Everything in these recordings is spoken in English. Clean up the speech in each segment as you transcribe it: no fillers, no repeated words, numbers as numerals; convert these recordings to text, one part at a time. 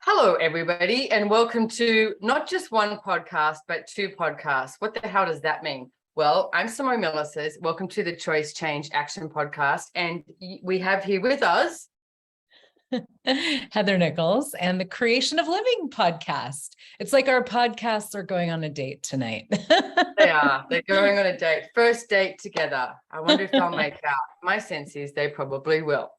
Hello, everybody, and welcome to not just one podcast, but two podcasts. What the hell does that mean? Well, I'm Simone Milasas. Welcome to the Choice Change Action Podcast. And we have here with us Heather Nichols and the Creation of Living podcast. It's like our podcasts are going on a date tonight. They are. They're going on a date. First date together. I wonder if they'll make out. My sense is they probably will.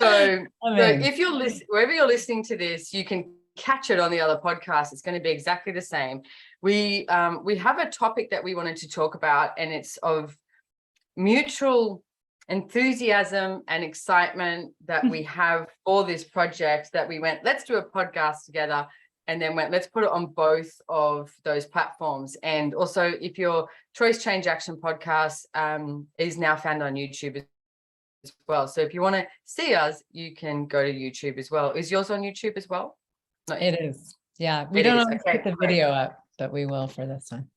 So if you're listening, wherever you're listening to this, you can catch it on the other podcast. It's going to be exactly the same. We have a topic that we wanted to talk about, and it's of mutual enthusiasm and excitement that we have for this project, that we went, let's do a podcast together, and then went, let's put it on both of those platforms. And also, if your Choice Change Action podcast is now found on YouTube as well. So if you want to see us, you can go to YouTube as well. Is yours on YouTube as well? No, it is. Yeah. We don't always put the video up, but we will for this one.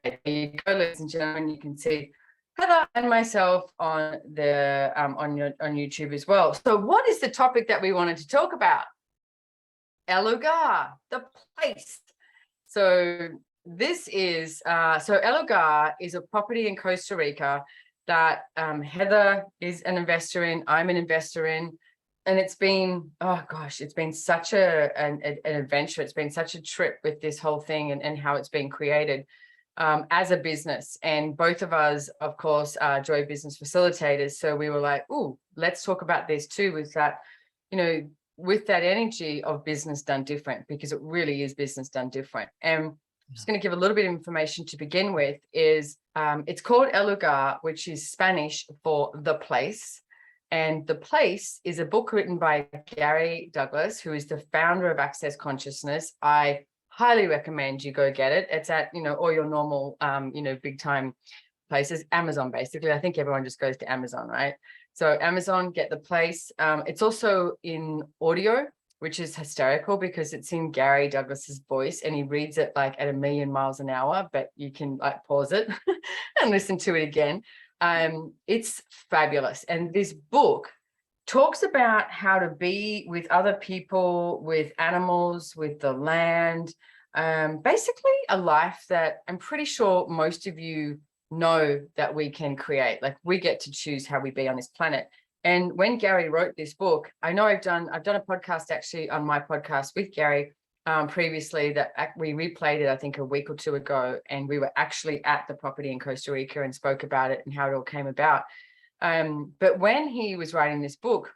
Okay, there you go, ladies and gentlemen. You can see Heather and myself on the on YouTube as well. So what is the topic that we wanted to talk about? El Lugar, the place. So this is El Lugar is a property in Costa Rica that Heather is an investor in. I'm an investor in. And it's been, oh gosh, it's been such an adventure. It's been such a trip with this whole thing and how it's been created as a business. And both of us, of course, are Joy Business Facilitators. So we were like, oh, let's talk about this too, with that, with that energy of business done different, because it really is business done different. And I'm just going to give a little bit of information to begin with. Is it's called El Lugar, which is Spanish for the place. And The Place is a book written by Gary Douglas, who is the founder of Access Consciousness. I highly recommend you go get it. It's at, all your normal, big time places, Amazon, basically. I think everyone just goes to Amazon, right? So Amazon, get The Place. It's also in audio, which is hysterical because it's in Gary Douglas's voice, and he reads it like at 1,000,000 miles an hour, but you can like pause it and listen to it again. It's fabulous. And this book talks about how to be with other people, with animals, with the land, basically a life that I'm pretty sure most of you know that we can create. Like, we get to choose how we be on this planet. And when Gary wrote this book, I know I've done a podcast actually on my podcast with Gary previously, that we replayed it, I think, a week or two ago, and we were actually at the property in Costa Rica and spoke about it and how it all came about. But when he was writing this book,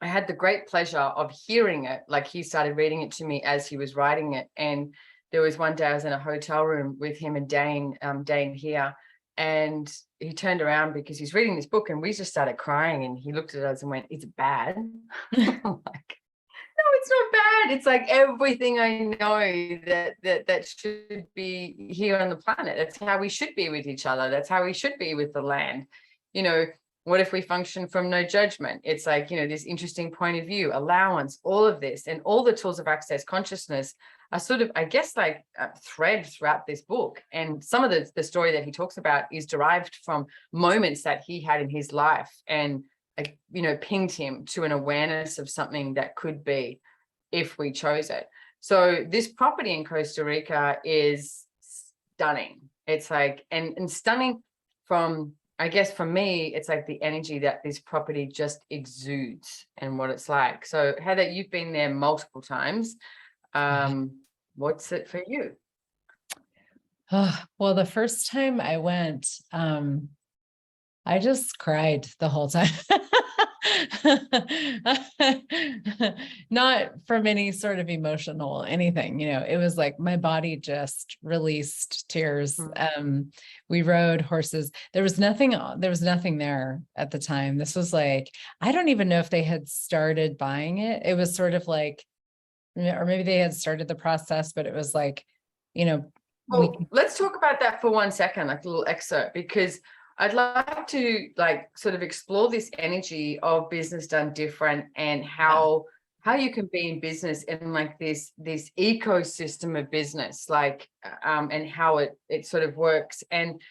I had the great pleasure of hearing it. Like, he started reading it to me as he was writing it. And there was one day I was in a hotel room with him and Dane here, and he turned around because he's reading this book, and we just started crying, and he looked at us and went, "It's bad." I'm like, no, it's not bad. It's like everything I know that should be here on the planet. That's how we should be with each other. That's how we should be with the land. What if we function from no judgment? It's like, this interesting point of view, allowance, all of this, and all the tools of access consciousness are sort of, I guess, like a thread throughout this book. And some of the story that he talks about is derived from moments that he had in his life, and pinged him to an awareness of something that could be if we chose it. So this property in Costa Rica is stunning. It's like, and stunning from, I guess for me, it's like the energy that this property just exudes and what it's like. So Heather, you've been there multiple times. What's it for you? Oh, well, the first time I went, I just cried the whole time. Not from any sort of emotional anything, it was like my body just released tears. We rode horses. There was nothing there at the time. This was like, I don't even know if they had started buying it. It was sort of like, or maybe they had started the process, but it was like, let's talk about that for 1 second, like a little excerpt, because I'd like to sort of explore this energy of business done different, and how you can be in business in like this ecosystem of business, and how it sort of works. And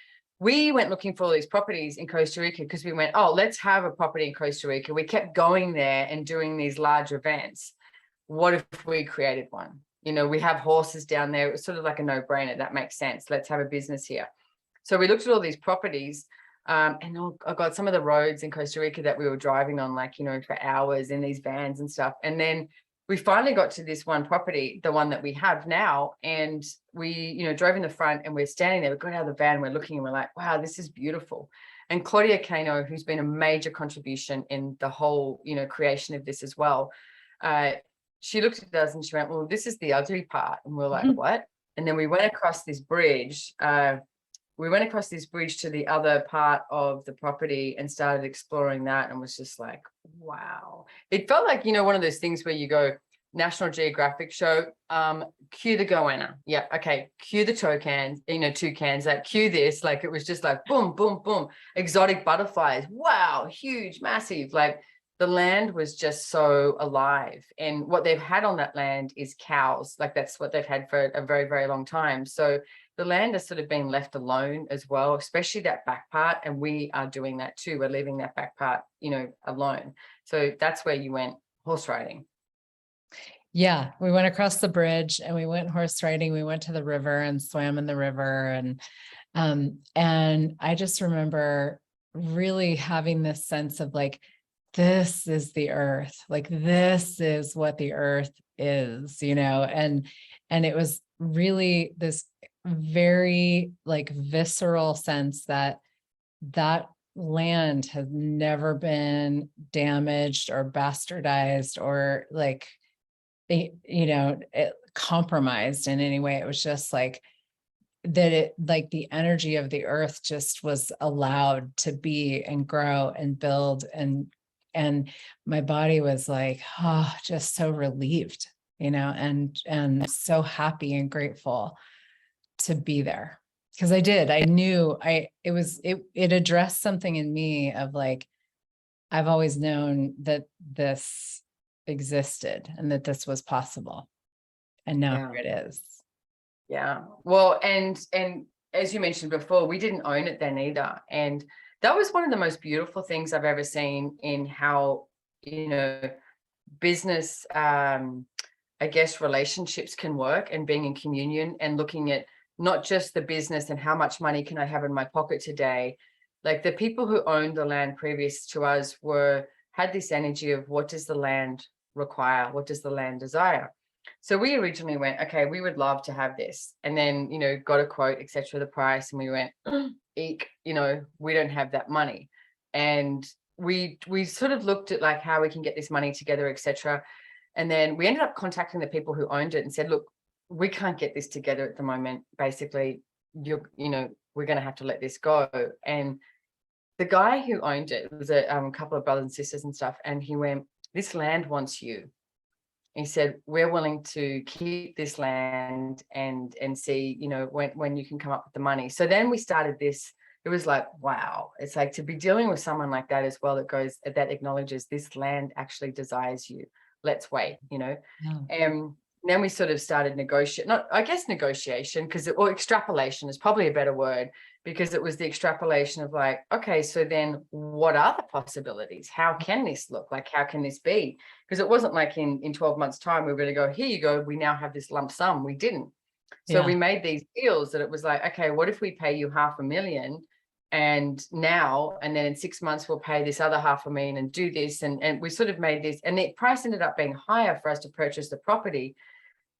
we went looking for all these properties in Costa Rica because we went, oh, let's have a property in Costa Rica. We kept going there and doing these large events. What if we created one? You know, we have horses down there. It was sort of like a no-brainer. That makes sense. Let's have a business here. So we looked at all these properties, and oh God, some of the roads in Costa Rica that we were driving on, like, you know, for hours in these vans and stuff. And then we finally got to this one property, the one that we have now, and we, you know, drove in the front, and we're standing there. We got out of the van, we're looking, and we're like, wow, this is beautiful. And Claudia Cano, who's been a major contribution in the whole, you know, creation of this as well, she looked at us and she went, well, this is the ugly part. And we're like, what? And then we went across this bridge. We went across this bridge to the other part of the property and started exploring that, and was just like, wow. It felt like, you know, one of those things where you go, National Geographic show, cue the goanna. Yeah, okay, cue the toucans, you know, toucans, like cue this. Like, it was just like boom, boom, boom. Exotic butterflies. Wow, huge, massive. Like, the land was just so alive. And what they've had on that land is cows. Like, that's what they've had for a very, very long time. So the land has sort of been left alone as well, especially that back part. And we are doing that too. We're leaving that back part, you know, alone. So that's where you went horse riding. Yeah, we went across the bridge and we went horse riding. We went to the river and swam in the river. And I just remember really having this sense of like, this is the earth, like, this is what the earth is, you know, and it was really this very like visceral sense that that land has never been damaged or bastardized or like, you know, compromised in any way. It was just like that, it like the energy of the earth just was allowed to be and grow and build, and my body was like, oh, just so relieved, you know, and so happy and grateful to be there. Because I knew it addressed something in me of like, I've always known that this existed and that this was possible. And now here it is. Yeah. Well, and as you mentioned before, we didn't own it then either. And that was one of the most beautiful things I've ever seen in how, you know, business, I guess, relationships can work, and being in communion and looking at not just the business and how much money can I have in my pocket today. Like, the people who owned the land previous to us had this energy of, what does the land require? What does the land desire? So we originally went, okay, we would love to have this. And then, you know, got a quote, etc., the price, and we went, eek, you know, we don't have that money. And we sort of looked at like how we can get this money together, etc. And then we ended up contacting the people who owned it and said, look, we can't get this together at the moment. Basically, you know, we're going to have to let this go. And the guy who owned it was a couple of brothers and sisters and stuff. And he went, this land wants you. He said, we're willing to keep this land and see, you know, when you can come up with the money. So then we started this. It was like, wow, it's like to be dealing with someone like that as well, that acknowledges this land actually desires you. Let's wait, you know. Yeah. And then we sort of started negotiation, because or extrapolation is probably a better word, because it was the extrapolation of like, okay, so then what are the possibilities? How can this look? Like, how can this be? Because it wasn't like in 12 months time, we were going to go, here you go, we now have this lump sum. We didn't. So we made these deals that it was like, okay, what if we pay you $500,000 and then in 6 months we'll pay this other $500,000 and do this. And we sort of made this, and the price ended up being higher for us to purchase the property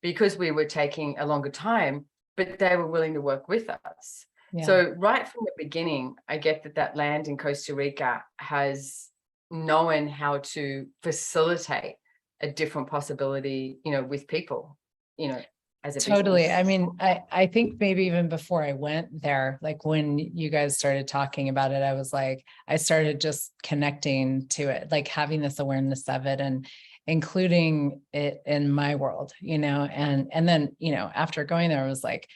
because we were taking a longer time, but they were willing to work with us. Yeah. So right from the beginning, I get that land in Costa Rica has known how to facilitate a different possibility, you know, with people, you know, as a totally business. I mean, I think maybe even before I went there, like when you guys started talking about it, I was like, I started just connecting to it, like having this awareness of it and including it in my world, you know, and then, you know, after going there, I was like,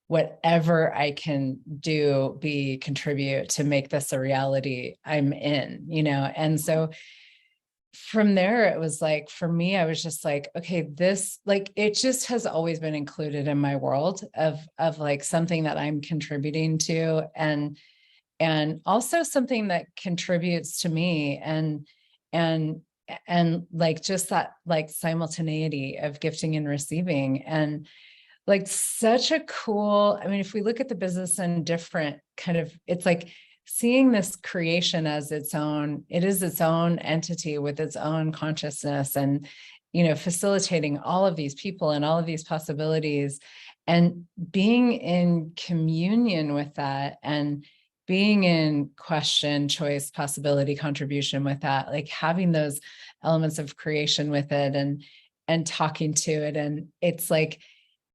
whatever I can do, contribute to make this a reality, I'm in, you know. And so from there, it was like, for me, I was just like, okay, this, like, it just has always been included in my world of like something that I'm contributing to. And and also something that contributes to me, and like just that like simultaneity of gifting and receiving, and like such a cool, I mean, if we look at the business in different kind of, it's like seeing this creation as its own, it is its own entity with its own consciousness, and, facilitating all of these people and all of these possibilities, and being in communion with that, and being in question, choice, possibility, contribution with that, like having those elements of creation with it, and talking to it. And it's like,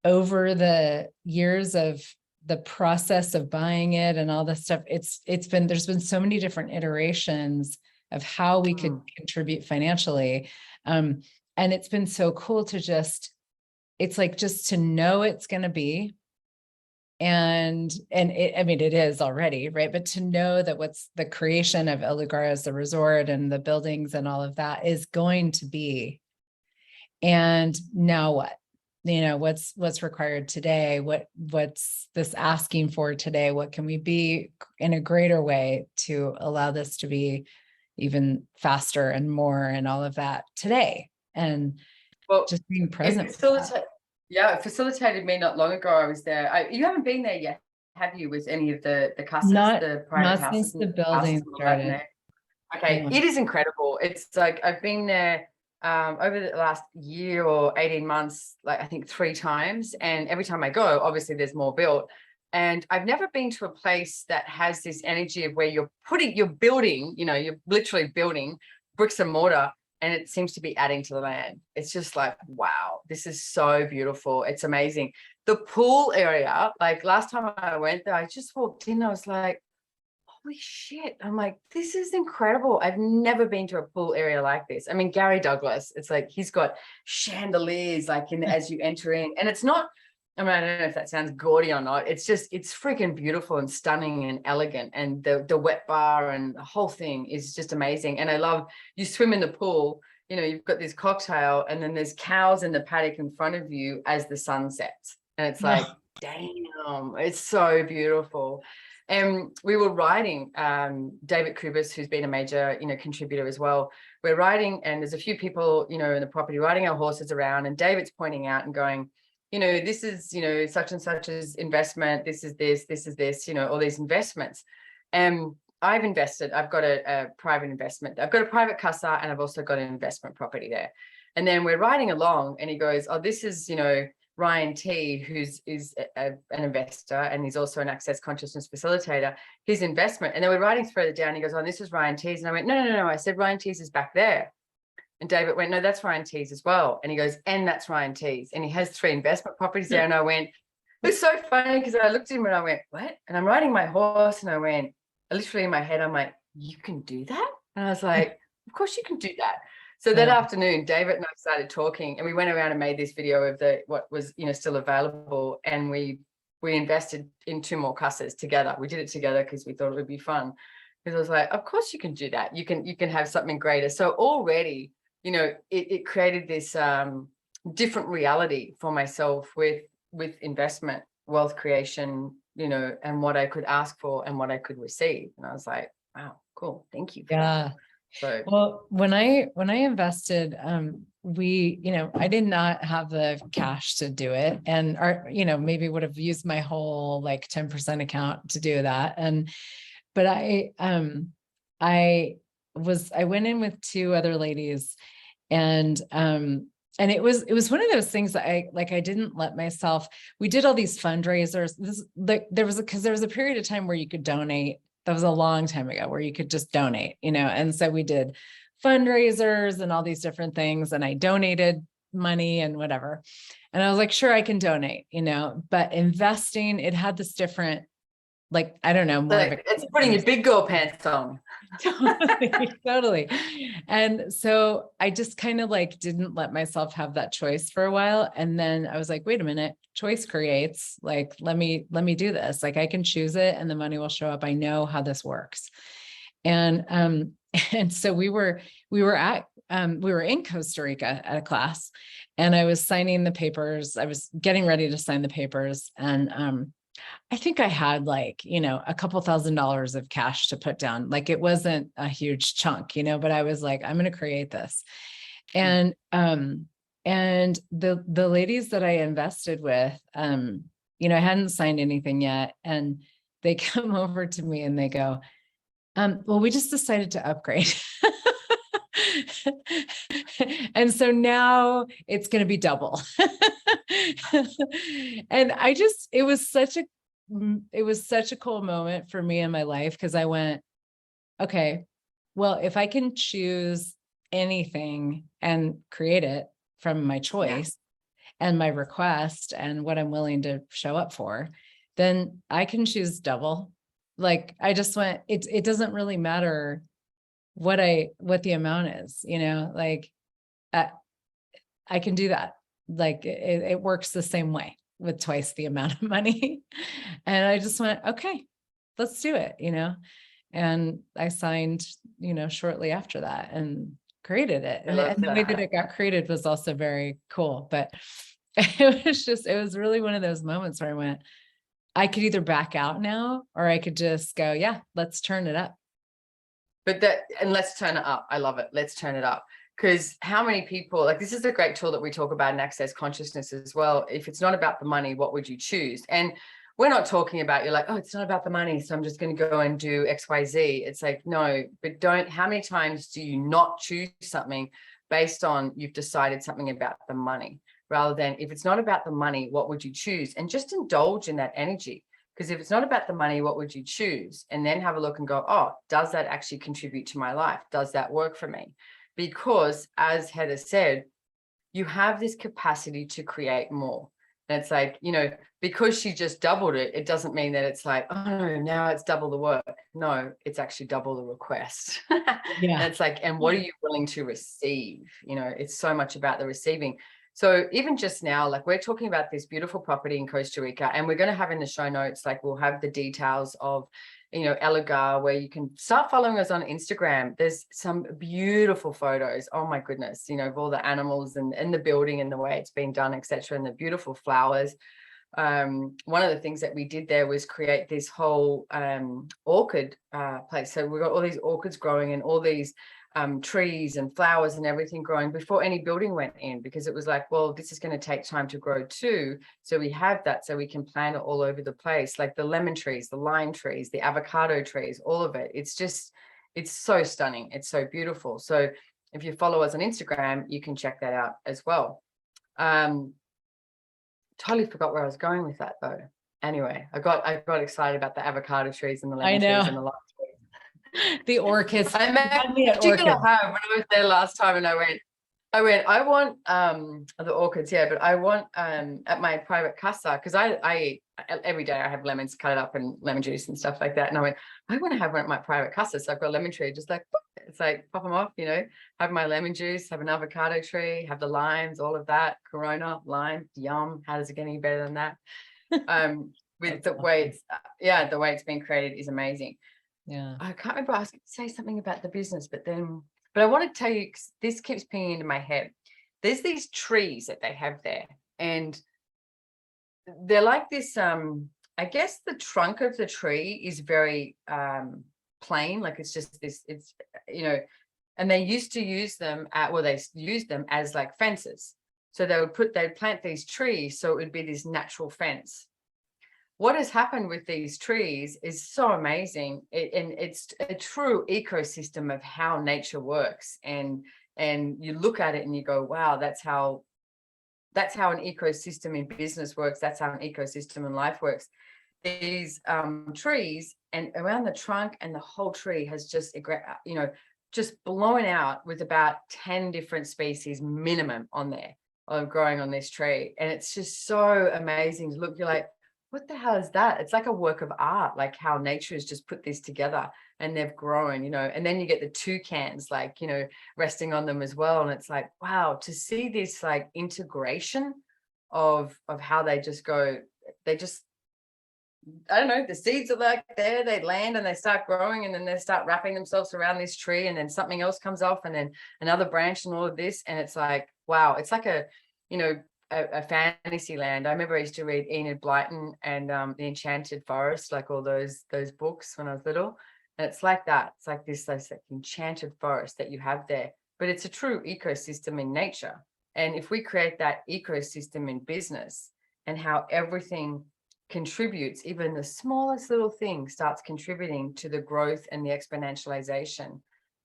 over the years of the process of buying it and all this stuff, there's been so many different iterations of how we could contribute financially. And it's been so cool to it's like just to know it's going to be, and I mean, it is already, right? But to know that what's the creation of El Lugar as the resort and the buildings and all of that is going to be. And now what? What's required today? What's this asking for today? What can we be in a greater way to allow this to be even faster and more and all of that today? And just being present. It facilitated me not long ago. I was there. You haven't been there yet, have you, with any of the casas, the private not houses? Since the building started. Okay, It is incredible. It's like I've been there over the last year or 18 months, like I think 3 times. And every time I go, obviously there's more built. And I've never been to a place that has this energy of where you're building, you're literally building bricks and mortar, and it seems to be adding to the land. It's just like, wow, this is so beautiful. It's amazing. The pool area, like last time I went there, I just walked in, I was like, holy shit. I'm like, this is incredible. I've never been to a pool area like this. I mean, Gary Douglas, it's like he's got chandeliers like as you enter in, and it's not, I mean, I don't know if that sounds gaudy or not. It's freaking beautiful and stunning and elegant. And the wet bar and the whole thing is just amazing. And I love, you swim in the pool, you've got this cocktail, and then there's cows in the paddock in front of you as the sun sets. And it's like, damn, it's so beautiful. And we were riding, David Kubis, who's been a major, contributor as well. We're riding, and there's a few people, in the property riding our horses around, and David's pointing out and going, this is, such and such's investment. This is this, all these investments. And I've invested. I've got a private investment. I've got a private casa, and I've also got an investment property there. And then we're riding along, and he goes, oh, this is, Ryan T, who's an investor, and he's also an access consciousness facilitator, his investment. And then we're riding further down. He goes, oh, this is Ryan T's. And I went, no. I said, Ryan T's is back there. And David went, no, that's Ryan T's as well. And he goes, and that's Ryan T's. And he has 3 investment properties there. And I went, it's so funny, because I looked at him and I went, what? And I'm riding my horse, and I went, literally in my head, I'm like, you can do that? And I was like, of course you can do that. So that afternoon, David and I started talking, and we went around and made this video of what was, still available. And we invested in 2 more casas together. We did it together because we thought it would be fun. Because I was like, of course you can do that. You can have something greater. So already, it created this different reality for myself with investment, wealth creation, and what I could ask for and what I could receive. And I was like, wow, cool. Thank you for that. So, well, when I invested, I did not have the cash to do it, and maybe would have used my whole like 10% account to do that. But I went in with 2 other ladies, and it was one of those things that I didn't let myself. We did all these fundraisers. There was a period of time where you could donate. That was a long time ago, where you could just donate, and so we did fundraisers and all these different things, and I donated money and whatever. And I was like, sure, I can donate, but investing, it had this different, like, I don't know, it's putting your big girl pants on. Totally. And so I just kind of like didn't let myself have that choice for a while. And then I was like, wait a minute, choice creates, like, let me do this. Like, I can choose it and the money will show up. I know how this works. And so we were in Costa Rica at a class, and I was signing the papers. I was getting ready to sign the papers. And I think I had like, a couple $1,000s of cash to put down. Like it wasn't a huge chunk, but I was like, I'm going to create this. And the ladies that I invested with, I hadn't signed anything yet. And they come over to me and they go, well, we just decided to upgrade. And so now it's going to be double. And it was such a cool moment for me in my life, because I went, okay, well, if I can choose anything and create it from my choice and my request and what I'm willing to show up for, then I can choose double. Like I just went, it doesn't really matter what the amount is, like I can do that. Like it works the same way with twice the amount of money. And I just went, okay, let's do it, and I signed, shortly after that and created it. And the way that it got created was also very cool. But it was really one of those moments where I went, I could either back out now, or I could just go, yeah, let's turn it up. And let's turn it up. I love it. Let's turn it up. Because how many people, like, this is a great tool that we talk about in Access Consciousness as well. If it's not about the money, what would you choose? And we're not talking about, you're like, oh, it's not about the money, so I'm just going to go and do XYZ. It's like, no, but how many times do you not choose something based on you've decided something about the money, rather than, if it's not about the money, what would you choose? And just indulge in that energy. Because if it's not about the money, what would you choose? And then have a look and go, oh, does that actually contribute to my life? Does that work for me? Because as Heather said, you have this capacity to create more. And it's like, because she just doubled it, it doesn't mean that it's like, oh no, now it's double the work. No, it's actually double the request. Yeah. And it's like, and what are you willing to receive? It's so much about the receiving. So even just now, like, we're talking about this beautiful property in Costa Rica, and we're going to have in the show notes, like, we'll have the details of, Lugar, where you can start following us on Instagram. There's some beautiful photos. Oh my goodness, of all the animals and the building and the way it's been done, etc., and the beautiful flowers. One of the things that we did there was create this whole orchid place. So we've got all these orchids growing and all these trees and flowers and everything growing before any building went in, because it was like, well, this is going to take time to grow too. So we have that, so we can plant it all over the place, like the lemon trees, the lime trees, the avocado trees, all of it. It's so stunning. It's so beautiful. So if you follow us on Instagram, you can check that out as well. Totally forgot where I was going with that though. Anyway, I got excited about the avocado trees and the lemon trees and the lime trees. The orchids. I'm actually gonna have, when I was there last time, and I want the orchids, but I want at my private casa, because I every day I have lemons, cut it up, and lemon juice and stuff like that. And I want to have one at my private casa. So I've got a lemon tree, just like, it's like pop them off, have my lemon juice, have an avocado tree, have the limes, all of that, Corona, lime, yum. How does it get any better than that? With the way the way it's been created is amazing. Yeah. I can't remember. I was going to say something about the business, but I want to tell you, this keeps pinging into my head. There's these trees that they have there, and they're like this. I guess the trunk of the tree is very plain, like it's just this. It's and they used to use them they used them as like fences. So they'd plant these trees, so it would be this natural fence. What has happened with these trees is so amazing. And it's a true ecosystem of how nature works. And you look at it and you go, wow, that's how an ecosystem in business works. That's how an ecosystem in life works. These trees, and around the trunk and the whole tree has just, just blown out with about 10 different species minimum on there of growing on this tree. And it's just so amazing to look. You're like, what the hell is that? It's like a work of art, like how nature has just put this together and they've grown, and then you get the toucans, like, resting on them as well. And it's like, wow, to see this like integration of how they just go, I don't know, the seeds are like there, they land and they start growing, and then they start wrapping themselves around this tree, and then something else comes off, and then another branch, and all of this. And it's like, wow, it's like a, a fantasy land. I remember I used to read Enid Blyton and The Enchanted Forest, like all those books when I was little. And it's like that. It's like this like enchanted forest that you have there, but it's a true ecosystem in nature. And if we create that ecosystem in business, and how everything contributes, even the smallest little thing starts contributing to the growth and the exponentialization,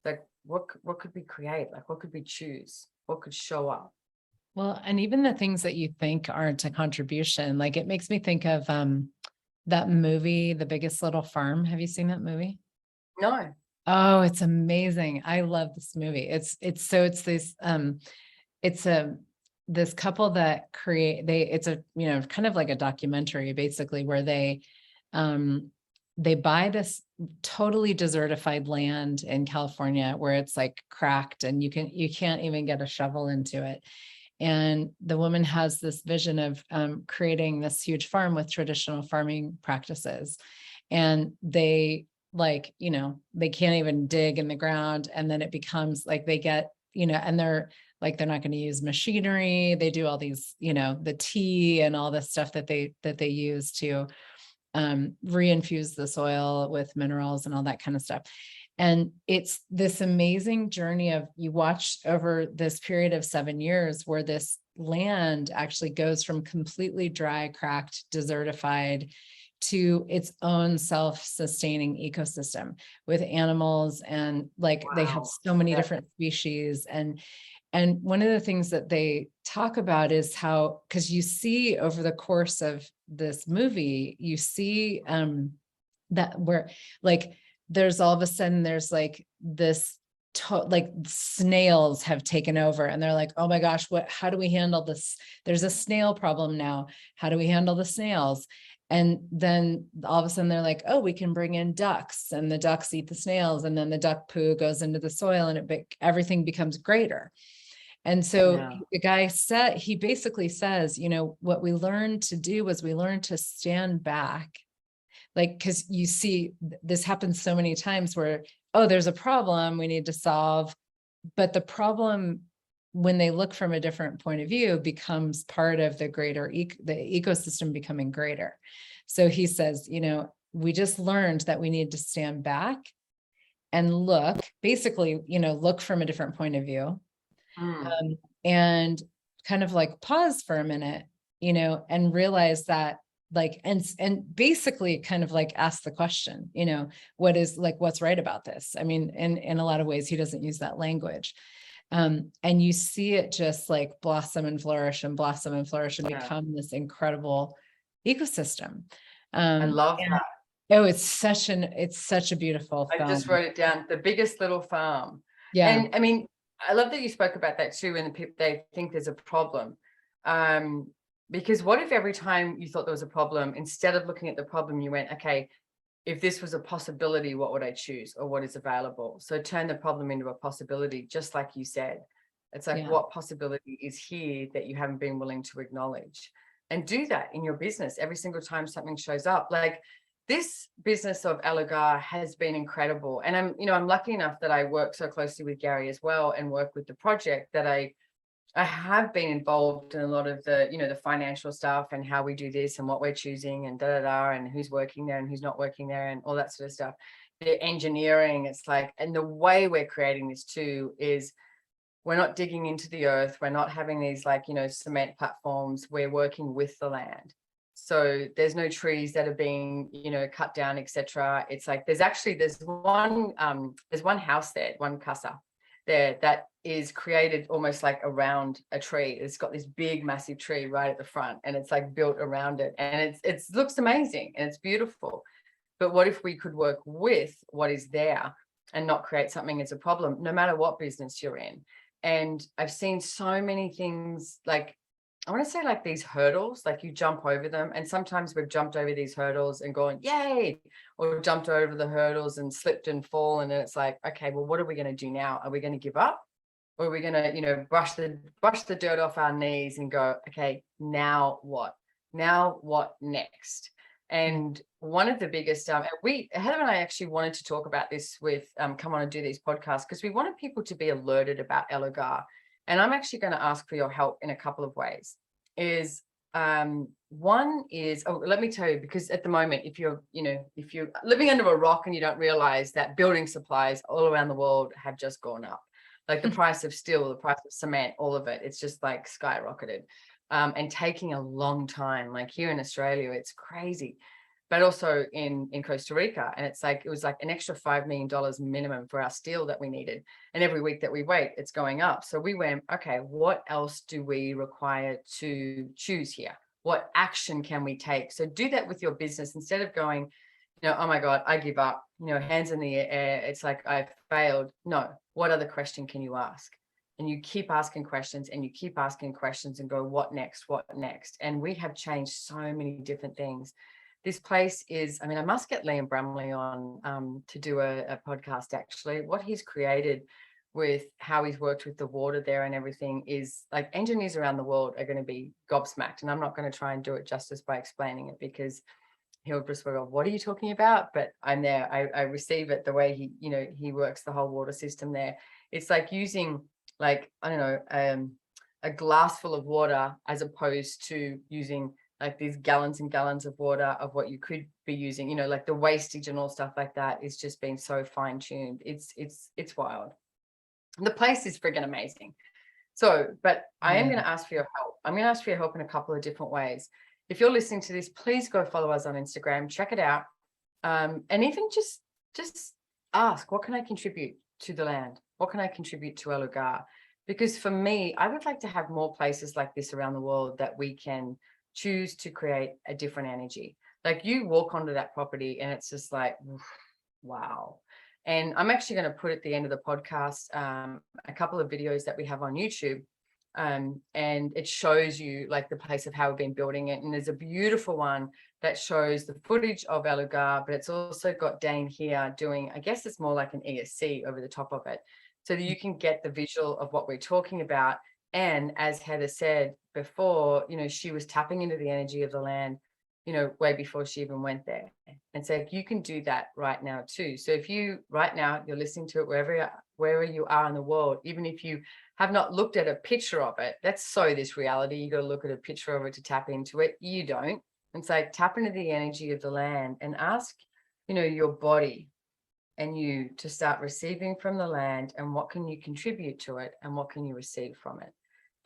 like what could we create? Like what could we choose? What could show up? Well, and even the things that you think aren't a contribution, like it makes me think of that movie, The Biggest Little Farm. Have you seen that movie? No. Oh, it's amazing. I love this movie. It's this couple that it's a, kind of like a documentary basically, where they buy this totally desertified land in California where it's like cracked and you can't even get a shovel into it. And the woman has this vision of creating this huge farm with traditional farming practices. And they they can't even dig in the ground. And then it becomes like they get, and they're not going to use machinery. They do all these, the tea and all this stuff that they use to reinfuse the soil with minerals and all that kind of stuff. And it's this amazing journey of, you watch over this period of 7 years where this land actually goes from completely dry, cracked, desertified to its own self-sustaining ecosystem with animals. And they have so many different species. And one of the things that they talk about is how, because you see over the course of this movie, you see that where there's all of a sudden there's this snails have taken over, and they're like, oh my gosh, how do we handle this? There's a snail problem now. How do we handle the snails? And then all of a sudden they're like, oh, we can bring in ducks, and the ducks eat the snails, and then the duck poo goes into the soil, and everything becomes greater. And so the guy he basically says, what we learned to do was we learned to stand back. Because you see, this happens so many times where, oh, there's a problem we need to solve. But the problem, when they look from a different point of view, becomes part of the greater, the ecosystem becoming greater. So he says, we just learned that we need to stand back and look, basically, look from a different point of view. And kind of pause for a minute, and realize that and basically kind of ask the question, what's right about this? I mean, in a lot of ways, he doesn't use that language. And you see it just blossom and flourish and become this incredible ecosystem. I love that. Oh, it's such a beautiful film. I just wrote it down, The Biggest Little Farm. Yeah. And I mean, I love that you spoke about that too, and they think there's a problem. Because what if every time you thought there was a problem, instead of looking at the problem, you went, okay, if this was a possibility, what would I choose, or what is available? So turn the problem into a possibility, just like you said. It's like, what possibility is here that you haven't been willing to acknowledge? And do that in your business every single time something shows up. This business of Lugar has been incredible. And I'm lucky enough that I work so closely with Gary as well, and work with the project, that I have been involved in a lot of the, the financial stuff, and how we do this and what we're choosing, and and who's working there and who's not working there, and all that sort of stuff. The engineering, it's and the way we're creating this too is, we're not digging into the earth. We're not having these cement platforms. We're working with the land. So there's no trees that are being, cut down, etc. It's there's one house there, one casa there, that is created almost around a tree. It's got this big, massive tree right at the front, and it's built around it, and it looks amazing and it's beautiful. But what if we could work with what is there and not create something as a problem, no matter what business you're in? And I've seen so many things, I want to say these hurdles, you jump over them. And sometimes we've jumped over these hurdles and gone, yay, or jumped over the hurdles and slipped and fallen. And it's okay, well, what are we going to do now? Are we going to give up? Or are we going to, brush the dirt off our knees and go, okay, now what? Now what next? And one of the biggest, Heather and I actually wanted to talk about this with, come on and do these podcasts, because we wanted people to be alerted about Lugar. And I'm actually going to ask for your help in a couple of ways. is one is, oh, let me tell you, because at the moment, if you're living under a rock and you don't realize that building supplies all around the world have just gone up, like the price of steel, the price of cement, all of it, it's just like skyrocketed, and taking a long time. Like here in Australia, it's crazy, but also in Costa Rica, and it was like an extra $5 million minimum for our steel that we needed, and every week that we wait, it's going up. So we went, okay, what else do we require to choose here? What action can we take? So do that with your business instead of going, oh my God, I give up, hands in the air. It's like I failed. No, what other question can you ask? And you keep asking questions and you keep asking questions and go, what next? What next? And we have changed so many different things. This place is, I must get Liam Bramley on to do a podcast, actually. What he's created with how he's worked with the water there and everything is like, engineers around the world are going to be gobsmacked. And I'm not going to try and do it justice by explaining it, because he'll just go, what are you talking about? But I'm there. I receive it the way he works the whole water system there. It's like using, like, I don't know, a glass full of water as opposed to using like these gallons and gallons of water of what you could be using, like the wastage and all stuff like that is just being so fine tuned. It's wild. The place is friggin' amazing. So, but I am going to ask for your help. I'm going to ask for your help in a couple of different ways. If you're listening to this, please go follow us on Instagram, check it out. And even just ask, what can I contribute to the land? What can I contribute to Lugar? Because for me, I would like to have more places like this around the world that we can choose to create a different energy. Like you walk onto that property and it's just like, wow. And I'm actually going to put at the end of the podcast a couple of videos that we have on YouTube. And it shows you like the place of how we've been building it. And there's a beautiful one that shows the footage of Lugar, but it's also got Dane here doing, I guess it's more like an ESC over the top of it, so that you can get the visual of what we're talking about. And as Heather said before, she was tapping into the energy of the land, way before she even went there. And so you can do that right now too. So if you, right now, you're listening to it wherever you are in the world, even if you have not looked at a picture of it, that's so this reality, you got to look at a picture of it to tap into it. You don't. And so tap into the energy of the land and ask, your body and you to start receiving from the land, and what can you contribute to it and what can you receive from it.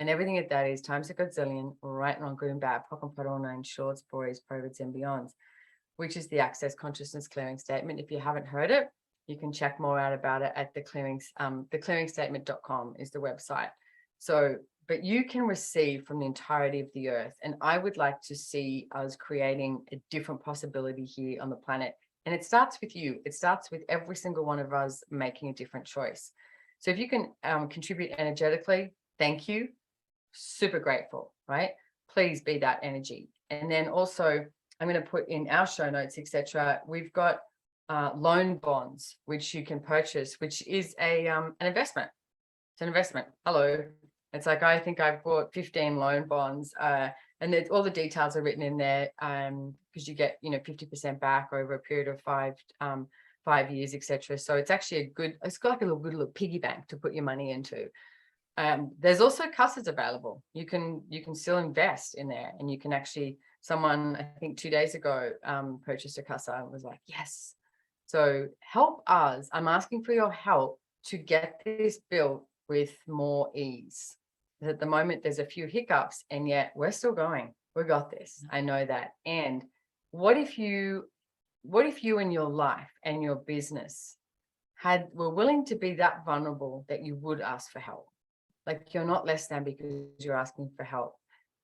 And everything at that is times a godzillion, right and wrong, good and bad, POC and POD, all nine shorts, boys, provids and beyonds, which is the Access Consciousness Clearing Statement. If you haven't heard it, you can check more out about it at theclearingstatement.com is the website. So, but you can receive from the entirety of the earth. And I would like to see us creating a different possibility here on the planet. And it starts with you. It starts with every single one of us making a different choice. So if you can contribute energetically, thank you. Super grateful, right? Please be that energy. And then also, I'm going to put in our show notes, etc. We've got loan bonds, which you can purchase, which is an investment. It's an investment. Hello. It's like, I think I've bought 15 loan bonds, and all the details are written in there, because you get, 50% back over a period of 5 years, etc. So it's actually it's got like a good little piggy bank to put your money into. There's also CASAs available. You can still invest in there, and you can actually, someone I think 2 days ago purchased a CASA and was like, yes. So help us. I'm asking for your help to get this built with more ease. At the moment, there's a few hiccups, and yet we're still going. We got this. I know that. And what if you in your life and your business were willing to be that vulnerable that you would ask for help? Like, you're not less than because you're asking for help.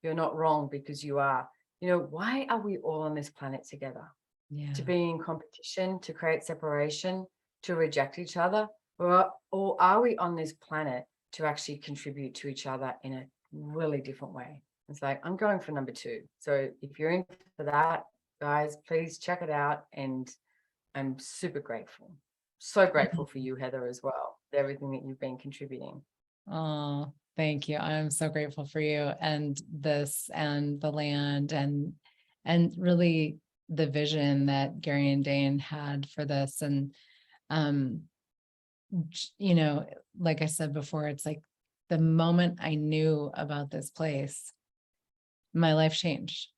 You're not wrong because you are. Why are we all on this planet together? Yeah. To be in competition, to create separation, to reject each other? Or are we on this planet to actually contribute to each other in a really different way? It's like, I'm going for number 2. So if you're in for that, guys, please check it out. And I'm super grateful. So grateful for you, Heather, as well, for everything that you've been contributing. Oh, thank you. I'm so grateful for you and this and the land and really the vision that Gary and Dane had for this. And, like I said before, it's like the moment I knew about this place, my life changed.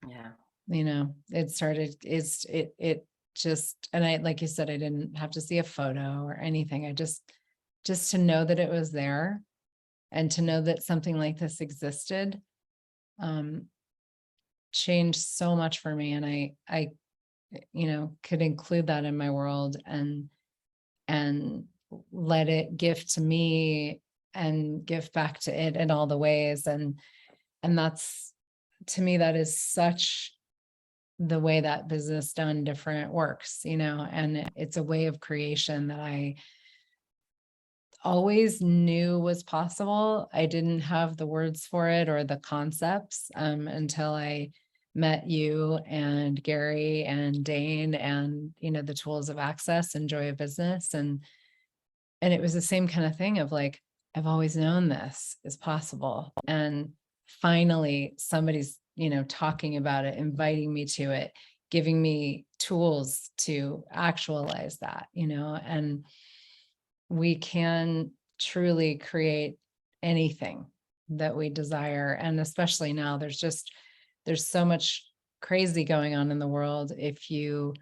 Yeah. You know, it started, it just, and I, like you said, I didn't have to see a photo or anything. I just to know that it was there and to know that something like this existed, changed so much for me. And I, you know, could include that in my world and let it give to me and give back to it in all the ways. And that's, to me, that is such the way that business done different works, you know, and it's a way of creation that I always knew was possible. I didn't have the words for it or the concepts until I met you and Gary and Dane and, you know, the tools of access and joy of business. And it was the same kind of thing of like, I've always known this is possible. And finally somebody's, you know, talking about it, inviting me to it, giving me tools to actualize that, you know, and we can truly create anything that we desire. And especially now, there's so much crazy going on in the world if you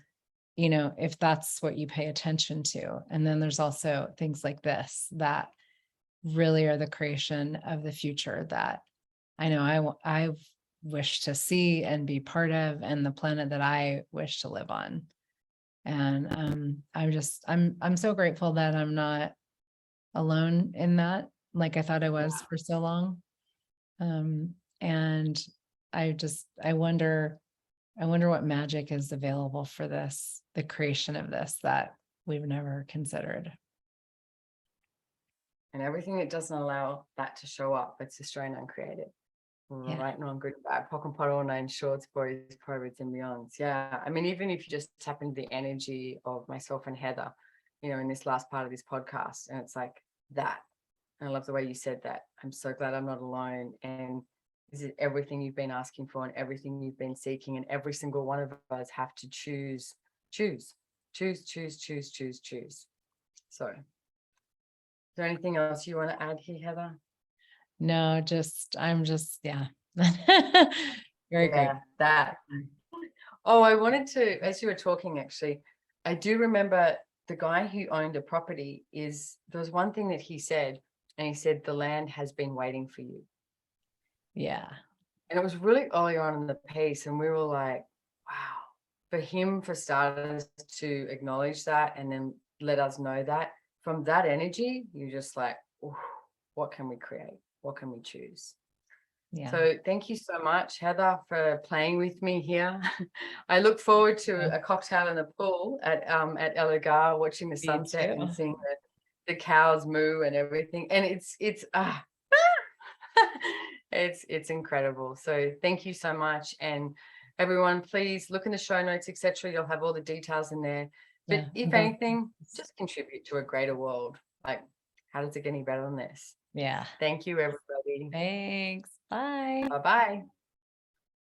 know, if that's what you pay attention to. And then there's also things like this that really are the creation of the future that I know I wish to see and be part of, and the planet that I wish to live on. And I'm so grateful that I'm not alone in that, like I thought I was for so long. And I wonder what magic is available for this, the creation of this that we've never considered. And everything that doesn't allow that to show up, it's Australian uncreated. Yeah. Right, wrong, good, bad, pock and pot, all nine shorts, boys, pirates, and beyonds. Yeah, I mean, even if you just tap into the energy of myself and Heather, you know, in this last part of this podcast, and it's like that. And I love the way you said that. I'm so glad I'm not alone. And this is everything you've been asking for and everything you've been seeking. And every single one of us have to choose. So, is there anything else you want to add here, Heather? No, I'm just, yeah. Very great. Yeah, that. Oh, I wanted to, as you were talking, actually, I do remember the guy who owned a property there was one thing that he said, and he said, the land has been waiting for you. Yeah. And it was really early on in the piece, and we were like, wow, for him, for starters, to acknowledge that and then let us know that from that energy, you're just like, what can we create? What can we choose? Yeah. So thank you so much, Heather, for playing with me here. I look forward to a cocktail in the pool at Lugar, watching the sunset and seeing the cows moo and everything. And it's it's incredible. So thank you so much. And everyone, please look in the show notes, etc. You'll have all the details in there. But if anything, just contribute to a greater world. Like, how does it get any better than this? Yeah. Thank you, everybody. Thanks. Bye. Bye-bye.